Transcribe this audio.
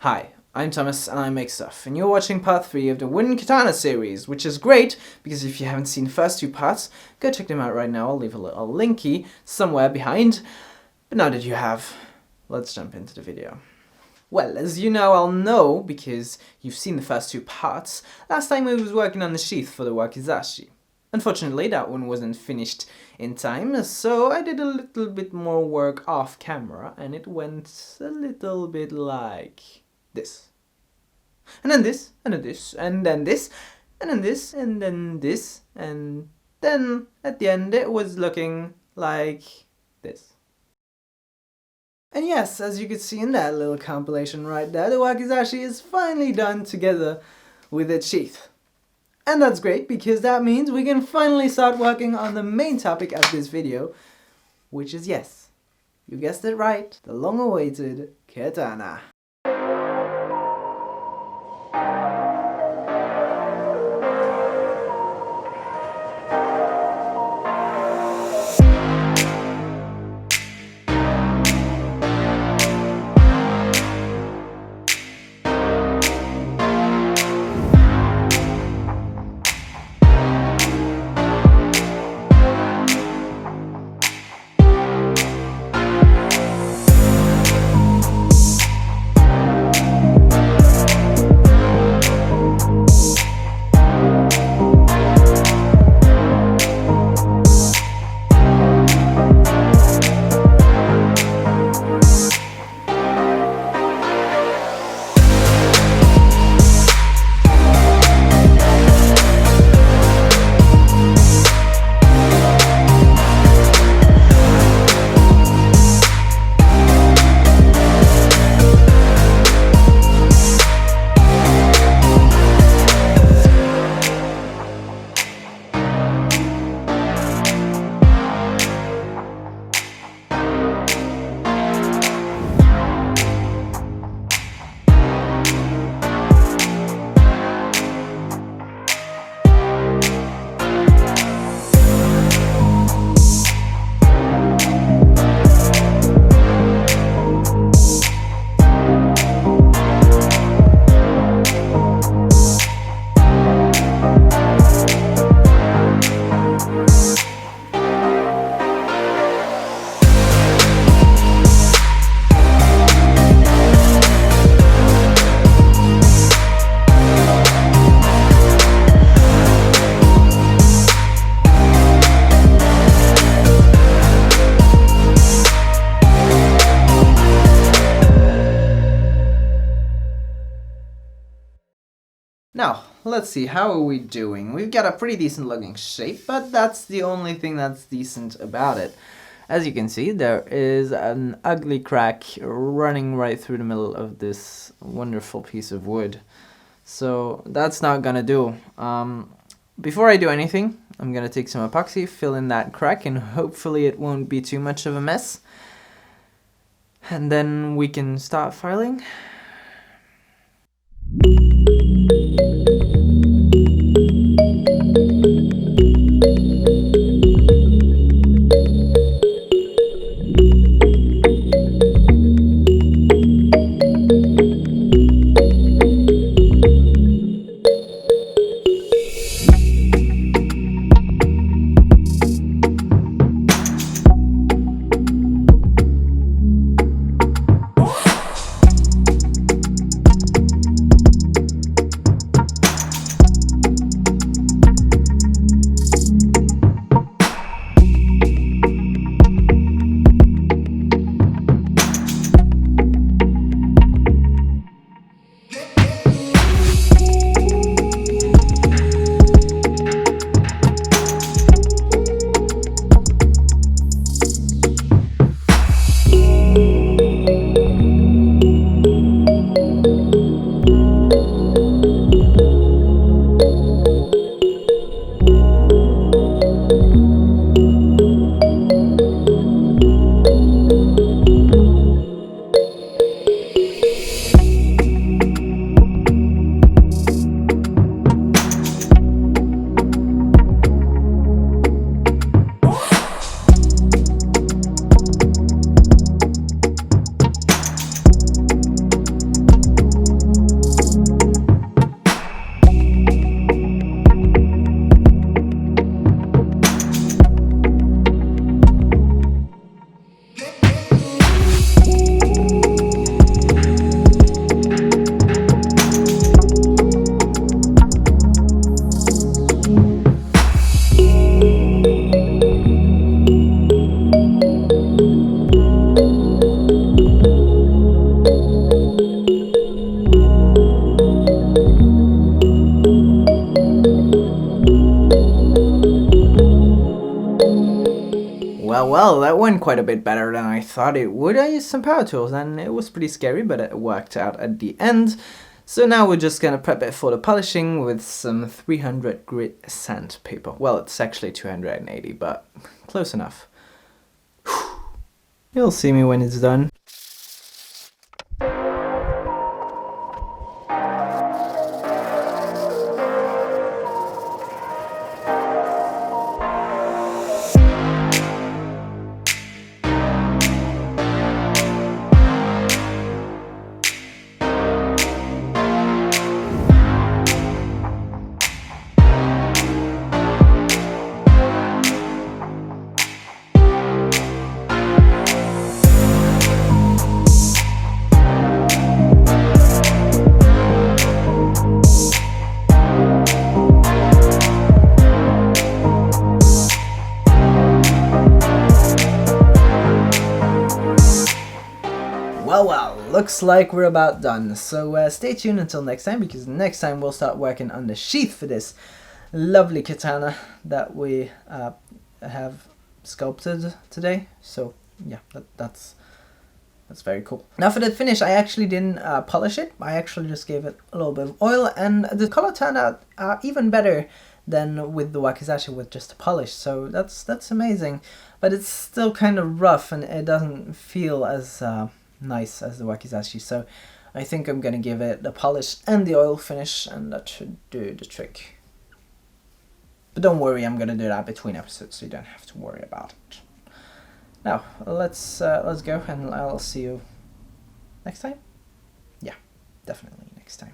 Hi, I'm Thomas and I make stuff, and you're watching part 3 of the wooden katana series, which is great because if you haven't seen the first 2 parts, go check them out right now. I'll leave a little linky somewhere behind. But now that you have, let's jump into the video. Well, as you now all know, because you've seen the first 2 parts, last time I was working on the sheath for the wakizashi. Unfortunately, that one wasn't finished in time, so I did a little bit more work off camera, and it went a little bit like this. And then this, and then this, and then this, and then this, and then this, and then at the end it was looking like this. And yes, as you can see in that little compilation right there, the wakizashi is finally done together with its sheath. And that's great because that means we can finally start working on the main topic of this video, which is, yes, you guessed it right, the long-awaited katana. Now, let's see, how are we doing? We've got a pretty decent looking shape, but that's the only thing that's decent about it. As you can see, there is an ugly crack running right through the middle of this wonderful piece of wood. So that's not gonna do. Before I do anything, I'm gonna take some epoxy, fill in that crack, and hopefully it won't be too much of a mess. And then we can start filing. Well, that went quite a bit better than I thought it would. I used some power tools and it was pretty scary, but it worked out at the end. So now we're just gonna prep it for the polishing with some 300 grit sandpaper. Well, it's actually 280, but close enough. You'll see me when it's done. Well, looks like we're about done. So stay tuned until next time, because next time we'll start working on the sheath for this lovely katana that we have sculpted today. So yeah, that's very cool. Now for the finish, I actually didn't polish it. I actually just gave it a little bit of oil, and the color turned out even better than with the wakizashi with just a polish. So that's amazing, but it's still kind of rough and it doesn't feel as nice as the wakizashi. So I think I'm gonna give it the polish and the oil finish, and that should do the trick. But don't worry, I'm gonna do that between episodes, so you don't have to worry about it. Now let's go, and I'll see you next time. Yeah, definitely next time.